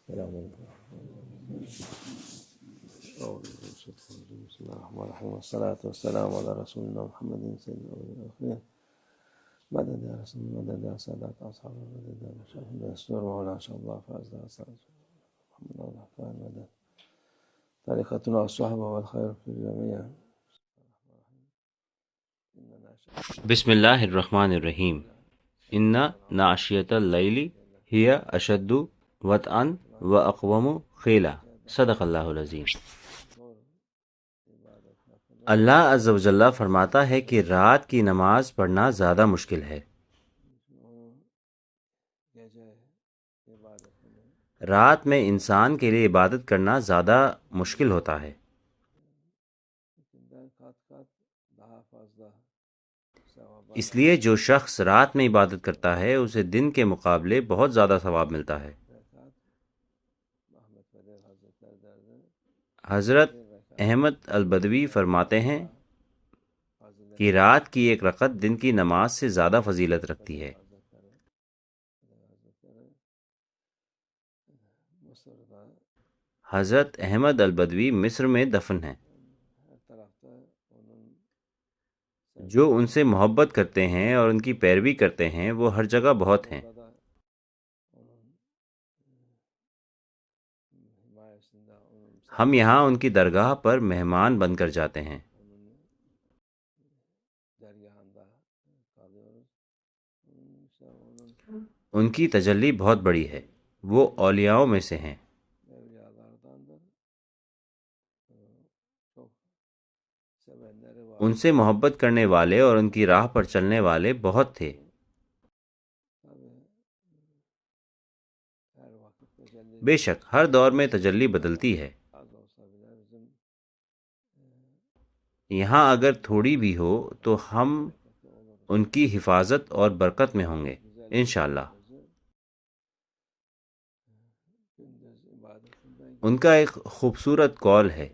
السلام علیکم. بسم اللہ الرحمن الرحیم والصلاة والسلام علی رسولنا محمد سید الاولین والآخرین. مدد یا رسول مدد یا سادات اصحاب مدد یا مشاہد دستور مولا شاء اللہ فازدہ محمد الرحمن مدد طریقتنا الصحبہ والخیر فی الجميع. بسم اللہ الرحمن الرحیم. ان ناشیۃ اللیل ہی اشد وطئا واقوم قیلا. صدق اللہ العظیم. اللہ عز و جل فرماتا ہے کہ رات کی نماز پڑھنا زیادہ مشکل ہے. رات میں انسان کے لیے عبادت کرنا زیادہ مشکل ہوتا ہے. اس لیے جو شخص رات میں عبادت کرتا ہے اسے دن کے مقابلے بہت زیادہ ثواب ملتا ہے. حضرت احمد البدوی فرماتے ہیں کہ رات کی ایک رکعت دن کی نماز سے زیادہ فضیلت رکھتی ہے. حضرت احمد البدوی مصر میں دفن ہیں. جو ان سے محبت کرتے ہیں اور ان کی پیروی کرتے ہیں وہ ہر جگہ بہت ہیں. ہم یہاں ان کی درگاہ پر مہمان بن کر جاتے ہیں. ان کی تجلی بہت بڑی ہے. وہ اولیاؤں میں سے ہیں. ان سے محبت کرنے والے اور ان کی راہ پر چلنے والے بہت تھے. بے شک ہر دور میں تجلی بدلتی ہے. یہاں اگر تھوڑی بھی ہو تو ہم ان کی حفاظت اور برکت میں ہوں گے انشاءاللہ. ان کا ایک خوبصورت قول ہے،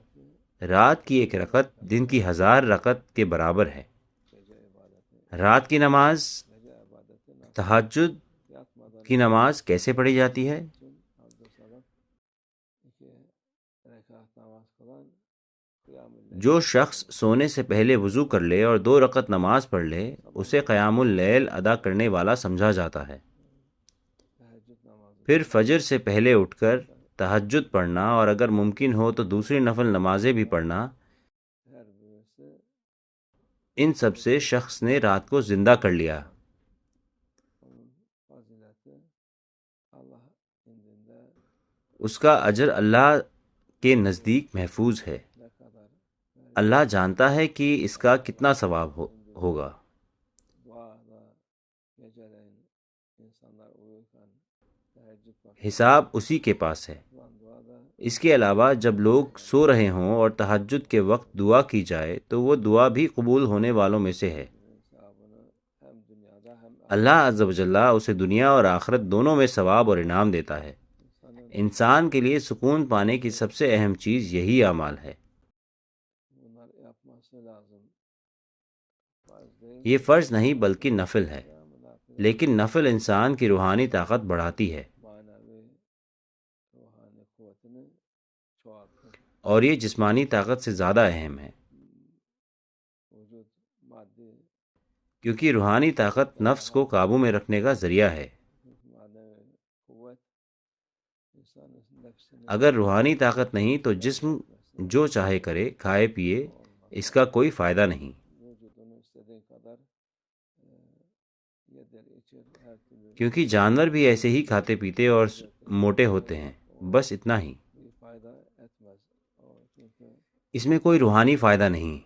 رات کی ایک رکعت دن کی 1000 رکعت کے برابر ہے. رات کی نماز تہجد کی نماز کیسے پڑھی جاتی ہے؟ جو شخص سونے سے پہلے وضو کر لے اور 2 رکعت نماز پڑھ لے اسے قیام اللیل ادا کرنے والا سمجھا جاتا ہے. پھر فجر سے پہلے اٹھ کر تہجد پڑھنا اور اگر ممکن ہو تو دوسری نفل نمازیں بھی پڑھنا، ان سب سے شخص نے رات کو زندہ کر لیا. اس کا اجر اللہ کے نزدیک محفوظ ہے. اللہ جانتا ہے کہ اس کا کتنا ثواب ہوگا. حساب اسی کے پاس ہے. اس کے علاوہ جب لوگ سو رہے ہوں اور تہجد کے وقت دعا کی جائے تو وہ دعا بھی قبول ہونے والوں میں سے ہے. اللہ عز و جل اسے دنیا اور آخرت دونوں میں ثواب اور انعام دیتا ہے. انسان کے لیے سکون پانے کی سب سے اہم چیز یہی اعمال ہے. یہ فرض نہیں بلکہ نفل ہے، لیکن نفل انسان کی روحانی طاقت بڑھاتی ہے اور یہ جسمانی طاقت سے زیادہ اہم ہے، کیونکہ روحانی طاقت نفس کو قابو میں رکھنے کا ذریعہ ہے. اگر روحانی طاقت نہیں تو جسم جو چاہے کرے، کھائے پیے، اس کا کوئی فائدہ نہیں. کیونکہ جانور بھی ایسے ہی کھاتے پیتے اور موٹے ہوتے ہیں، بس اتنا ہی. اس میں کوئی روحانی فائدہ نہیں.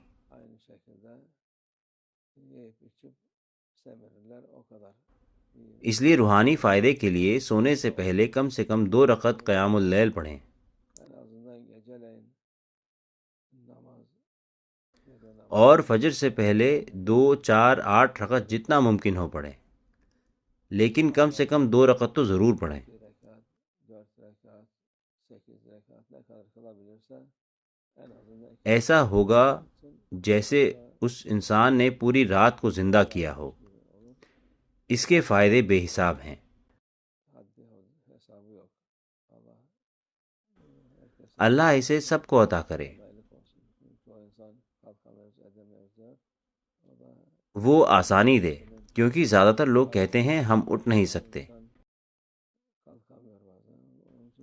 اس لیے روحانی فائدے کے لیے سونے سے پہلے کم سے کم 2 رکعت قیام اللیل پڑھیں. اور فجر سے پہلے 2 4 8 رکعت جتنا ممکن ہو پڑھیں، لیکن کم سے کم 2 رکعت تو ضرور پڑھیں. ایسا ہوگا جیسے اس انسان نے پوری رات کو زندہ کیا ہو. اس کے فائدے بے حساب ہیں. اللہ اسے سب کو عطا کرے۔ وہ آسانی دے، کیونکہ زیادہ تر لوگ کہتے ہیں ہم اٹھ نہیں سکتے۔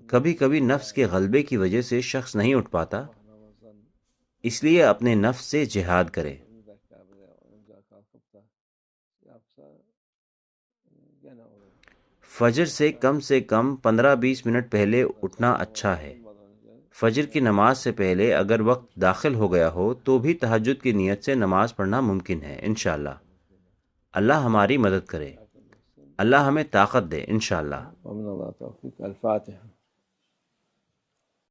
کبھی کبھی نفس کے غلبے کی وجہ سے شخص نہیں اٹھ پاتا، اس لیے اپنے نفس سے جہاد کرے۔ فجر سے کم 15-20 منٹ پہلے اٹھنا اچھا ہے۔ فجر کی نماز سے پہلے اگر وقت داخل ہو گیا ہو تو بھی تہجد کی نیت سے نماز پڑھنا ممکن ہے انشاءاللہ۔ اللہ ہماری مدد کرے، اللہ ہمیں طاقت دے انشاءاللہ۔ ومن اللہ توفیق۔ الفاتحہ۔